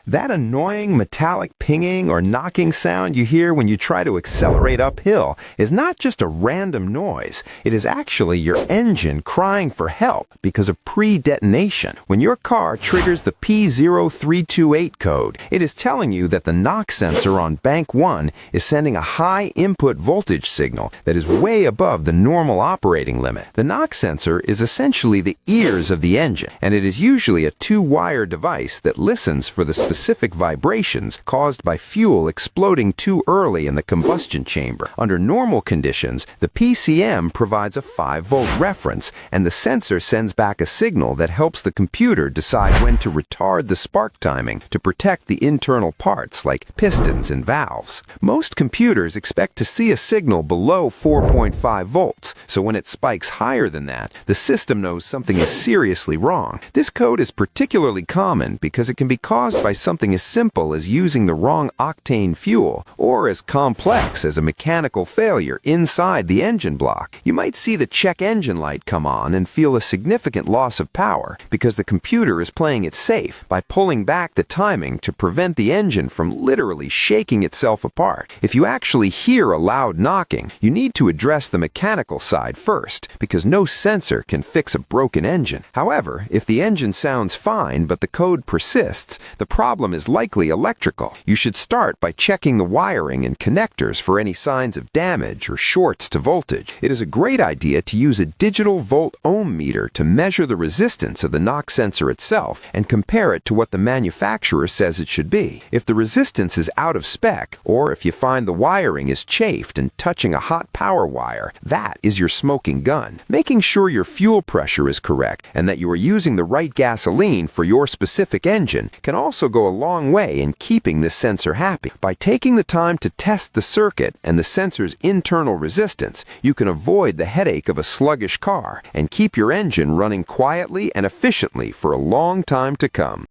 That annoying metallic pinging or knocking sound you hear when you try to accelerate uphill is not just a random noise. It is actually your engine crying for help because of pre-detonation. When your car triggers the P0328 code, it is telling you that the knock sensor on bank 1 is sending a high input voltage signal that is way above the normal operating limit. The knock sensor is essentially the ears of the engine, and it is usually a two-wire device that listens for the specific vibrations caused by fuel exploding too early in the combustion chamber. Under normal conditions, the PCM provides a 5-volt reference, and the sensor sends back a signal that helps the computer decide when to retard the spark timing to protect the internal parts like pistons and valves. Most computers expect to see a signal below 4.5 volts, so when it spikes higher than that, the system knows something is seriously wrong. This code is particularly common because it can be caused by something as simple as using the wrong octane fuel, or as complex as a mechanical failure inside the engine block. You might see the check engine light come on and feel a significant loss of power because the computer is playing it safe by pulling back the timing to prevent the engine from literally shaking itself apart. If you actually hear a loud knocking, you need to address the mechanical side first, because no sensor can fix a broken engine. However, if the engine sounds fine but the code persists, the problem is likely electrical. You should start by checking the wiring and connectors for any signs of damage or shorts to voltage. It is a great idea to use a digital volt-ohm meter to measure the resistance of the knock sensor itself and compare it to what the manufacturer says it should be. If the resistance is out of spec, or if you find the wiring is chafed and touching a hot power wire, that is your smoking gun. Making sure your fuel pressure is correct and that you are using the right gasoline for your specific engine can also go a long way in keeping this sensor happy. By taking the time to test the circuit and the sensor's internal resistance, you can avoid the headache of a sluggish car and keep your engine running quietly and efficiently for a long time to come.